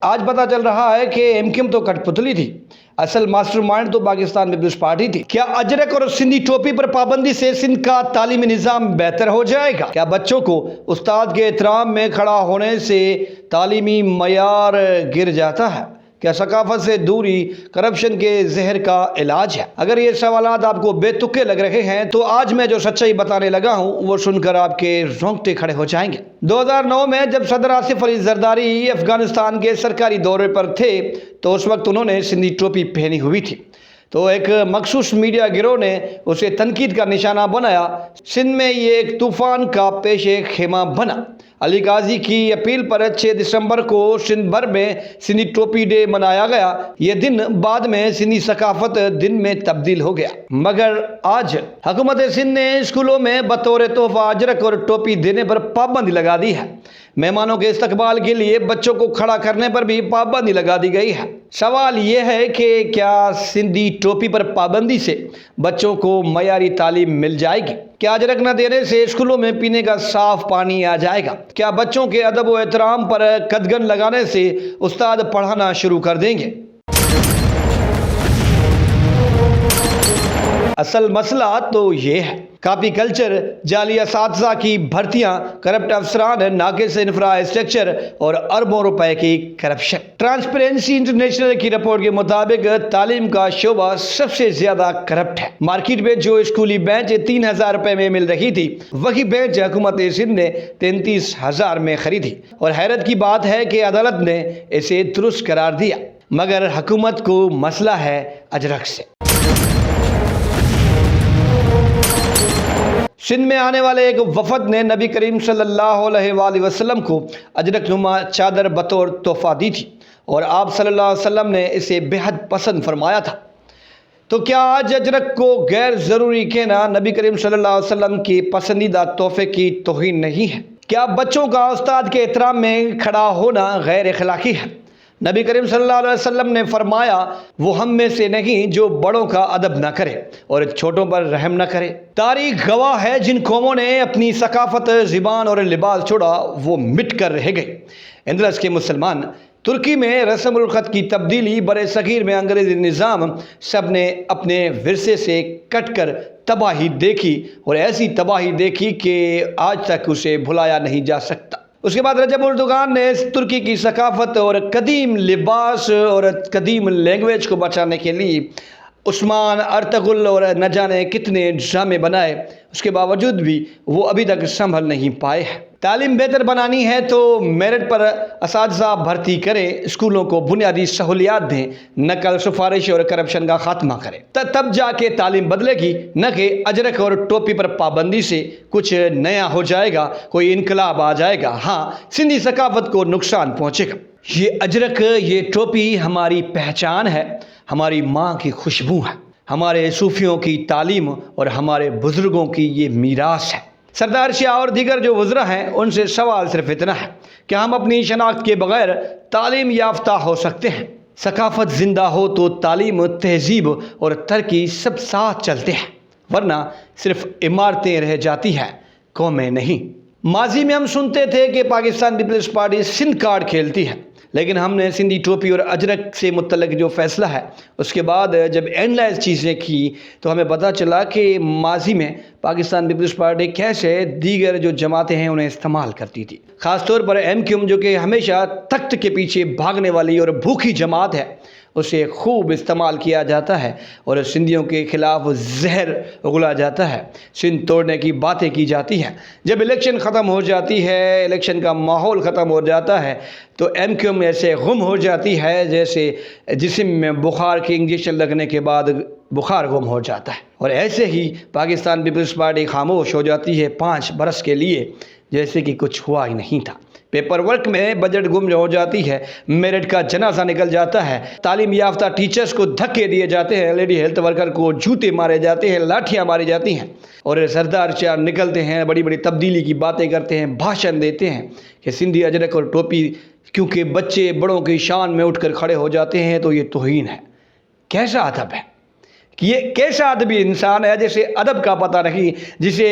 آج پتا چل رہا ہے کہ MQM تو کٹپتلی تھی، اصل ماسٹر مائنڈ تو پاکستان پیپلز پارٹی تھی۔ کیا اجرک اور سندھی ٹوپی پر پابندی سے سندھ کا تعلیمی نظام بہتر ہو جائے گا؟ کیا بچوں کو استاد کے احترام میں کھڑا ہونے سے تعلیمی معیار گر جاتا ہے؟ کیا ثقافت سے دوری کرپشن کے زہر کا علاج ہے؟ اگر یہ سوالات آپ کو بے تکے لگ رہے ہیں تو آج میں جو سچائی بتانے لگا ہوں وہ سن کر آپ کے رونگٹے کھڑے ہو جائیں گے۔ 2009 میں جب صدر آصف علی زرداری افغانستان کے سرکاری دورے پر تھے تو اس وقت انہوں نے سندھی ٹوپی پہنی ہوئی تھی، تو ایک مخصوص میڈیا گروہ نے اسے تنقید کا نشانہ بنایا۔ سندھ میں یہ ایک طوفان کا پیش خیمہ بنا۔ علی قاضی کی اپیل پر 6 دسمبر کو سندھ بھر میں سندھی ٹوپی ڈے منایا گیا۔ یہ دن بعد میں سندھی ثقافت دن میں تبدیل ہو گیا، مگر آج حکومت سندھ نے اسکولوں میں بطور تحفہ اجرک اور ٹوپی دینے پر پابندی لگا دی ہے۔ مہمانوں کے استقبال کے لیے بچوں کو کھڑا کرنے پر بھی پابندی لگا دی گئی ہے۔ سوال یہ ہے کہ کیا سندھی ٹوپی پر پابندی سے بچوں کو معیاری تعلیم مل جائے گی؟ کیا اجرک نہ دینے سے اسکولوں میں پینے کا صاف پانی آ جائے گا؟ کیا بچوں کے ادب و احترام پر قدغن لگانے سے استاد پڑھانا شروع کر دیں گے؟ اصل مسئلہ تو یہ ہے، کاپی کلچر، جعلی اساتذہ کی بھرتیاں، کرپٹ افسران، ناقص انفراسٹرکچر اور اربوں روپے کی کرپشن۔ ٹرانسپیرنسی انٹرنیشنل کی رپورٹ کے مطابق تعلیم کا شعبہ سب سے زیادہ کرپٹ ہے۔ مارکیٹ میں جو اسکولی بینچ 3000 روپے میں مل رہی تھی، وہی بینچ حکومت سندھ نے 33,000 میں خریدی، اور حیرت کی بات ہے کہ عدالت نے اسے درست قرار دیا، مگر حکومت کو مسئلہ ہے اجرک سے۔ سندھ میں آنے والے ایک وفد نے نبی کریم صلی اللہ علیہ وآلہ وسلم کو اجرک نما چادر بطور تحفہ دی تھی، اور آپ صلی اللہ علیہ وسلم نے اسے بے حد پسند فرمایا تھا۔ تو کیا آج اجرک کو غیر ضروری کہنا نبی کریم صلی اللہ علیہ وسلم کی پسندیدہ تحفے کی توہین نہیں ہے؟ کیا بچوں کا استاد کے احترام میں کھڑا ہونا غیر اخلاقی ہے؟ نبی کریم صلی اللہ علیہ وسلم نے فرمایا، وہ ہم میں سے نہیں جو بڑوں کا ادب نہ کرے اور چھوٹوں پر رحم نہ کرے۔ تاریخ گواہ ہے، جن قوموں نے اپنی ثقافت، زبان اور لباس چھوڑا وہ مٹ کر رہ گئے۔ اندلس کے مسلمان، ترکی میں رسم الخط کی تبدیلی، برِ صغیر میں انگریزی نظام، سب نے اپنے ورثے سے کٹ کر تباہی دیکھی، اور ایسی تباہی دیکھی کہ آج تک اسے بھلایا نہیں جا سکتا۔ اس کے بعد رجب اردوغان نے ترکی کی ثقافت اور قدیم لباس اور قدیم لینگویج کو بچانے کے لیے عثمان، ارطغرل اور نہ جانے کتنے ڈرامے بنائے، اس کے باوجود بھی وہ ابھی تک سنبھل نہیں پائے ہیں۔ تعلیم بہتر بنانی ہے تو میرٹ پر اساتذہ بھرتی کریں، اسکولوں کو بنیادی سہولیات دیں، نقل، سفارش اور کرپشن کا خاتمہ کریں، تب جا کے تعلیم بدلے گی، نہ کہ اجرک اور ٹوپی پر پابندی سے کچھ نیا ہو جائے گا، کوئی انقلاب آ جائے گا۔ ہاں، سندھی ثقافت کو نقصان پہنچے گا۔ یہ اجرک، یہ ٹوپی ہماری پہچان ہے، ہماری ماں کی خوشبو ہے، ہمارے صوفیوں کی تعلیم اور ہمارے بزرگوں کی یہ میراث ہے۔ سردار شاہ اور دیگر جو وزراء ہیں، ان سے سوال صرف اتنا ہے کہ ہم اپنی شناخت کے بغیر تعلیم یافتہ ہو سکتے ہیں؟ ثقافت زندہ ہو تو تعلیم، تہذیب اور ترقی سب ساتھ چلتے ہیں، ورنہ صرف عمارتیں رہ جاتی ہیں، قومیں نہیں۔ ماضی میں ہم سنتے تھے کہ پاکستان پیپلز پارٹی سندھ کارڈ کھیلتی ہے، لیکن ہم نے سندھی ٹوپی اور اجرک سے متعلق جو فیصلہ ہے، اس کے بعد جب اینالائز چیزیں کی تو ہمیں پتہ چلا کہ ماضی میں پاکستان پیپلز پارٹی کیسے دیگر جو جماعتیں ہیں انہیں استعمال کرتی تھی۔ خاص طور پر MQM، جو کہ ہمیشہ تخت کے پیچھے بھاگنے والی اور بھوکی جماعت ہے، اسے خوب استعمال کیا جاتا ہے اور سندھیوں کے خلاف زہر اگلا جاتا ہے، سندھ توڑنے کی باتیں کی جاتی ہیں۔ جب الیکشن ختم ہو جاتی ہے، الیکشن کا ماحول ختم ہو جاتا ہے، تو MQM ایسے گم ہو جاتی ہے جیسے جسم میں بخار کے انجیکشن لگنے کے بعد بخار گم ہو جاتا ہے، اور ایسے ہی پاکستان پیپلز پارٹی خاموش ہو جاتی ہے 5 برس کے لیے، جیسے کہ کچھ ہوا ہی نہیں تھا۔ پیپر ورک میں بجٹ گم ہو جاتی ہے، میرٹ کا جنازہ نکل جاتا ہے، تعلیم یافتہ ٹیچرز کو دھکے دیے جاتے ہیں، لیڈی ہیلتھ ورکر کو جوتے مارے جاتے ہیں، لاٹھیاں ماری جاتی ہیں، اور سردار شاہ نکلتے ہیں، بڑی بڑی تبدیلی کی باتیں کرتے ہیں، بھاشن دیتے ہیں کہ سندھی اجرک اور ٹوپی کیونکہ بچے بڑوں کی شان میں اٹھ کر کھڑے ہو جاتے ہیں تو یہ توہین ہے۔ کیسا ادب ہے، کہ یہ کیسا ادبی انسان ہے جسے ادب کا پتہ نہیں، جسے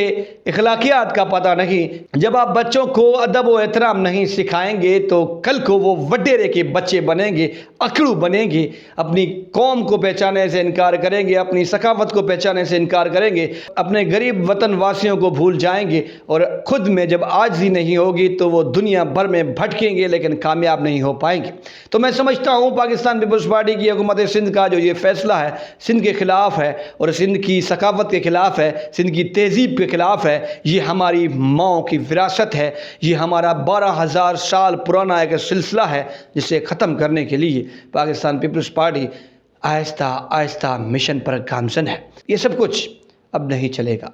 اخلاقیات کا پتہ نہیں۔ جب آپ بچوں کو ادب و احترام نہیں سکھائیں گے تو کل کو وہ وڈیرے کے بچے بنیں گے، اکڑو بنیں گے، اپنی قوم کو پہچانے سے انکار کریں گے، اپنی ثقافت کو پہچانے سے انکار کریں گے، اپنے غریب وطن واسیوں کو بھول جائیں گے، اور خود میں جب عاجزی نہیں ہوگی تو وہ دنیا بھر میں بھٹکیں گے لیکن کامیاب نہیں ہو پائیں گے۔ تو میں سمجھتا ہوں پاکستان پیپلز پارٹی کی حکومت سندھ کا جو یہ فیصلہ ہے سندھ کے خلاف ہے، اور سندھ کی ثقافت کے خلاف ہے، سندھ کی تہذیب کے خلاف ہے۔ یہ ہماری ماؤں کی وراثت ہے، یہ ہمارا 12,000 سال پرانا ایک سلسلہ ہے جسے ختم کرنے کے لیے پاکستان پیپلز پارٹی آہستہ آہستہ مشن پر گامزن ہے۔ یہ سب کچھ اب نہیں چلے گا۔